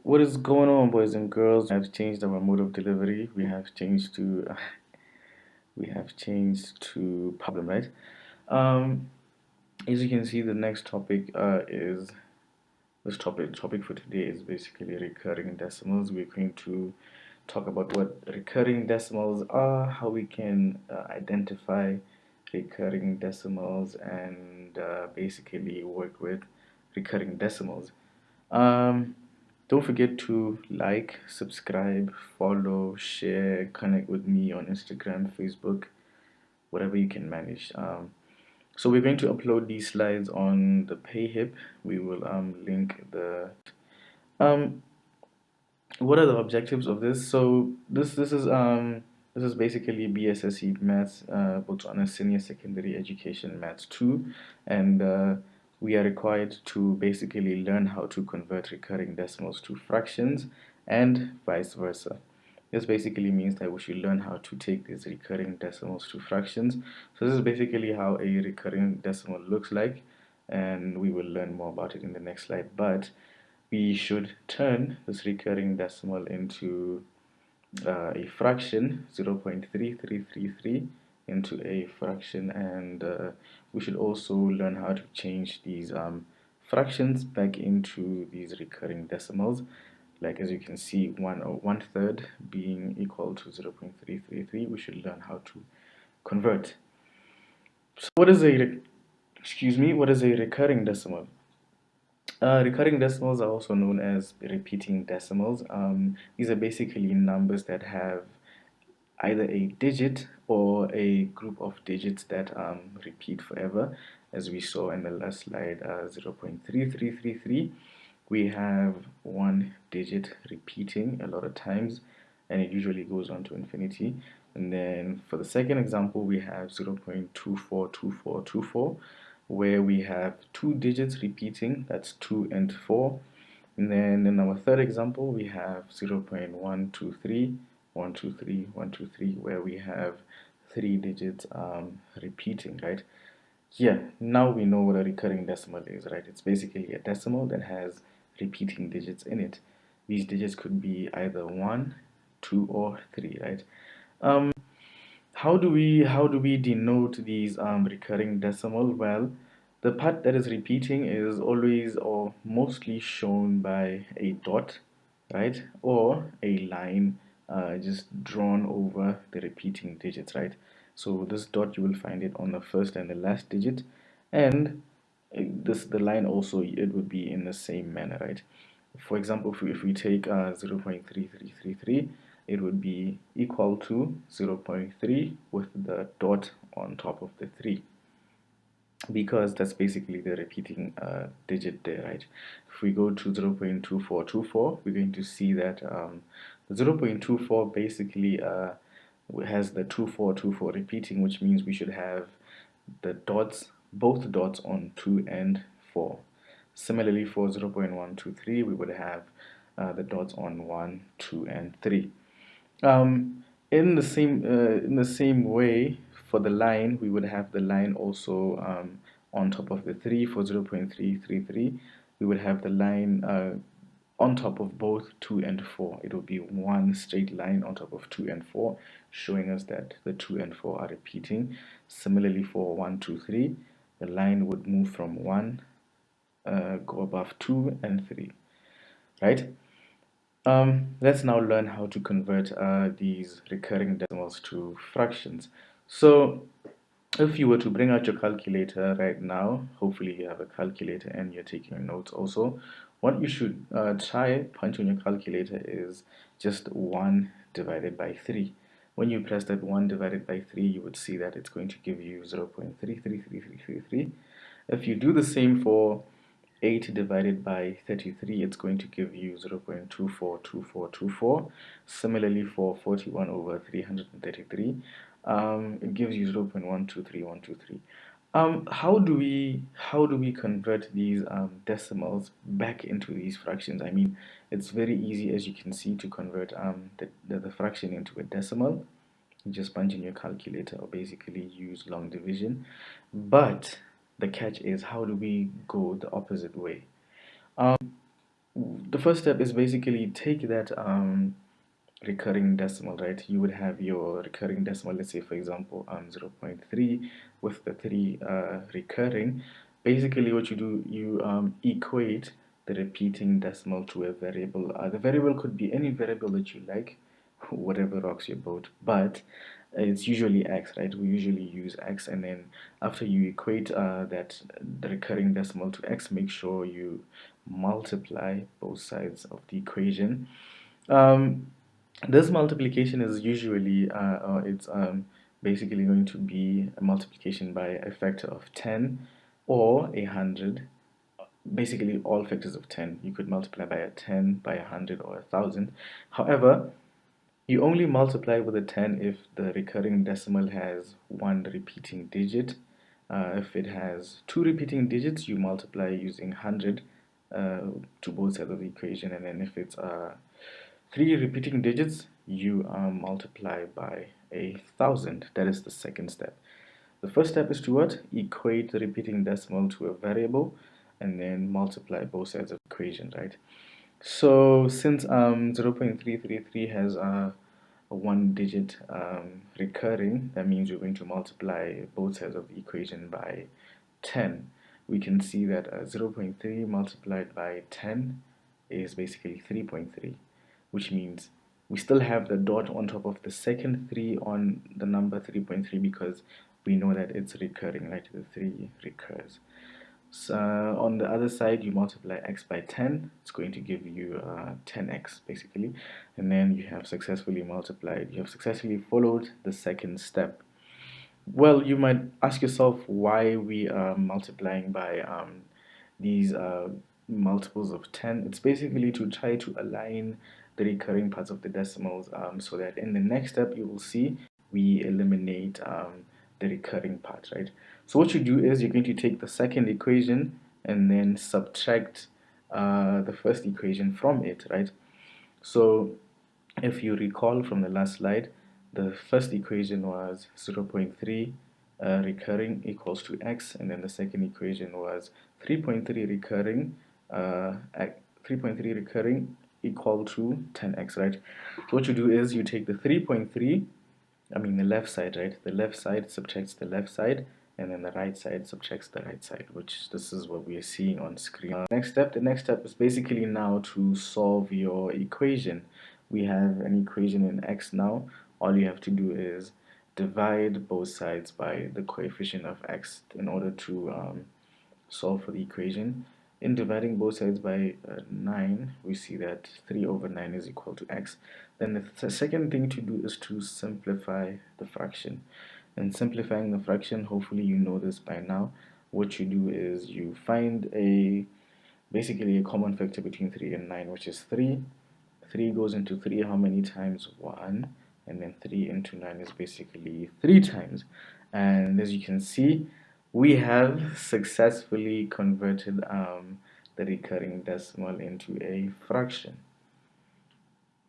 What is going on, boys and girls? We have changed our mode of delivery. We have changed to problem, right? Um, as you can see, the next topic is this topic. Topic for today is basically recurring decimals. We're going to talk about what recurring decimals are, how we can identify recurring decimals, and basically work with recurring decimals. Um, don't forget to like, subscribe, follow, share, connect with me on Instagram, Facebook, whatever you can manage. So we're going to upload these slides on the PayHip. We will link the. Um, what are the objectives of this? So this is basically BSSE Maths, Botswana Senior Secondary Education Maths 2, and we are required to basically learn how to convert recurring decimals to fractions and vice versa. This basically means that we should learn how to take these recurring decimals to fractions. So this is basically how a recurring decimal looks like, and we will learn more about it in the next slide. But we should turn this recurring decimal into a fraction, 0.3333 into a fraction, and we should also learn how to change these fractions back into these recurring decimals. Like as you can see, 1/3 being equal to 0.333, we should learn how to convert. So what is a recurring decimal? Recurring decimals are also known as repeating decimals. These are basically numbers that have either a digit or a group of digits that repeat forever. As we saw in the last slide, 0.3333, we have one digit repeating a lot of times, and it usually goes on to infinity. And then for the second example, we have 0.242424, where we have two digits repeating, that's 2 and 4. And then in our third example, we have 0.123, 123, 123, where we have three digits repeating, right? Yeah, now we know what a recurring decimal is, right? It's basically a decimal that has repeating digits in it. These digits could be either 1, 2, or 3, right? Um, how do we denote these recurring decimal? Well, the part that is repeating is always or mostly shown by a dot, right? Or a line just drawn over the repeating digits, right? So this dot, you will find it on the first and the last digit, and the line also, it would be in the same manner, right? For example, if we take 0.3333, it would be equal to 0.3 with the dot on top of the 3, because that's basically the repeating digit there, right? If we go to 0.2424, we're going to see that the 0.24 basically has the 2424 repeating, which means we should have the dots, both dots on 2 and 4. Similarly, for 0.123, we would have the dots on 1, 2, and 3. In the same way, for the line, we would have the line also on top of the 3. For 0.333, we would have the line on top of both 2 and 4. It would be one straight line on top of 2 and 4, showing us that the 2 and 4 are repeating. Similarly, for 1, 2, 3, the line would move from 1, go above 2 and 3, right? Let's now learn how to convert these recurring decimals to fractions. So if you were to bring out your calculator right now, hopefully you have a calculator and you're taking notes also, what you should try punch on your calculator is just 1 divided by 3. When you press that 1 divided by 3, you would see that it's going to give you 0.333333. If you do the same for 8 divided by 33, it's going to give you 0.242424. Similarly, for 41 over 333, it gives you 0.123123. How do we convert these decimals back into these fractions? I mean, it's very easy, as you can see, to convert the fraction into a decimal. You just punch in your calculator or basically use long division. But the catch is, how do we go the opposite way? The first step is basically take that recurring decimal, right? You would have your recurring decimal, let's say for example 0 0.3 with the 3 recurring. Basically what you do, you equate the repeating decimal to a variable. The variable could be any variable that you like, whatever rocks your boat, but it's usually x, right? We usually use x, and then after you equate that the recurring decimal to x, make sure you multiply both sides of the equation. um, this multiplication is usually it's basically going to be a multiplication by a factor of 10 or 100. Basically all factors of 10. You could multiply by a 10, by 100, or 1,000. However, you only multiply with a 10 if the recurring decimal has one repeating digit. If it has two repeating digits, you multiply using 100 to both sides of the equation, and then if it's three repeating digits, you multiply by 1,000. That is the second step. The first step is to what? Equate the repeating decimal to a variable, and then multiply both sides of the equation, right? So since 0.333 has a one digit recurring, that means we're going to multiply both sides of the equation by 10. We can see that 0.3 multiplied by 10 is basically 3.3, which means we still have the dot on top of the second 3 on the number 3.3 because we know that it's recurring, right? The 3 recurs. So on the other side, you multiply x by 10, it's going to give you 10x basically, and then you have successfully multiplied, you have successfully followed the second step. Well, you might ask yourself why we are multiplying by these multiples of 10. It's basically to try to align the recurring parts of the decimals so that in the next step you will see we eliminate the recurring part, right? So what you do is you're going to take the second equation and then subtract the first equation from it, right? So if you recall from the last slide, the first equation was 0.3 recurring equals to x, and then the second equation was 3.3 recurring, 3.3 recurring equal to 10x, right? So what you do is you take the 3.3, I mean the left side, right? The left side subtracts the left side, and then the right side subtracts the right side, which this is what we are seeing on screen. The next step is basically now to solve your equation. We have an equation in x now. All you have to do is divide both sides by the coefficient of x in order to solve for the equation. In dividing both sides by 9, we see that 3 over 9 is equal to x. Then the second thing to do is to simplify the fraction. In simplifying the fraction, hopefully you know this by now, what you do is you find basically a common factor between 3 and 9, which is 3. 3 goes into 3 how many times? 1. And then 3 into 9 is basically 3 times. And as you can see, we have successfully converted the recurring decimal into a fraction.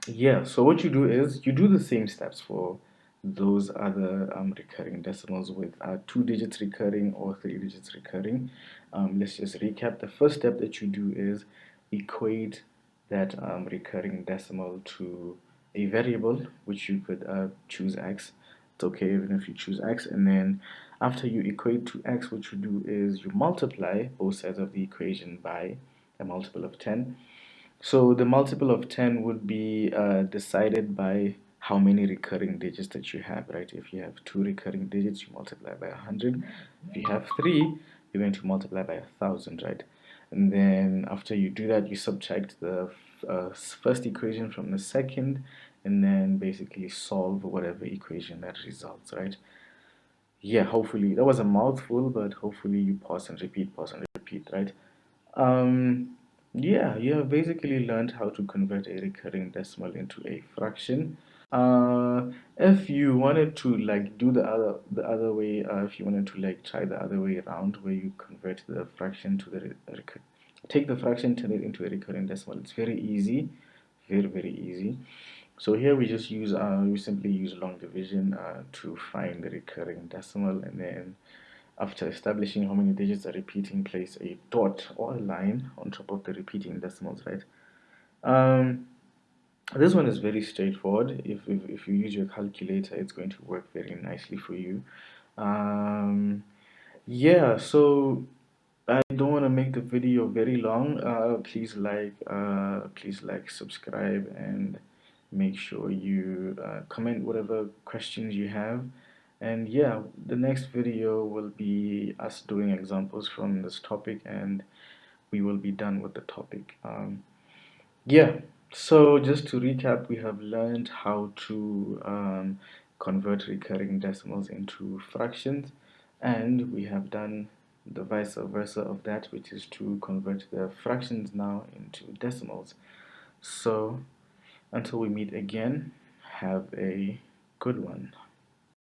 Yeah, so what you do is you do the same steps for those other recurring decimals with 2 digits recurring or 3 digits recurring. Let's just recap. The first step that you do is equate that recurring decimal to a variable, which you could choose x. It's okay even if you choose x. And then after you equate to x, what you do is you multiply both sides of the equation by a multiple of 10. So the multiple of 10 would be decided by how many recurring digits that you have, right? If you have 2 recurring digits, you multiply by 100. If you have 3, you're going to multiply by 1,000, right? And then after you do that, you subtract the first equation from the second, and then basically solve whatever equation that results, right? Yeah, hopefully that was a mouthful, but hopefully you pause and repeat, right? Yeah, you have basically learned how to convert a recurring decimal into a fraction. If you wanted to like do the other way, if you wanted to like try the other way around, where you convert the fraction to the take the fraction, turn it into a recurring decimal, it's very easy, very easy. So here we just use we simply use long division to find the recurring decimal, and then After establishing how many digits are repeating, place a dot or a line on top of the repeating decimals, right? Um, this one is very straightforward. If you use your calculator, it's going to work very nicely for you. Um, yeah, so I don't want to make the video very long. Please like, subscribe, and make sure you comment whatever questions you have. And yeah, the next video will be us doing examples from this topic, and we will be done with the topic. Yeah, so just to recap, we have learned how to convert recurring decimals into fractions, and we have done the vice versa of that, which is to convert the fractions now into decimals. So until we meet again, have a good one.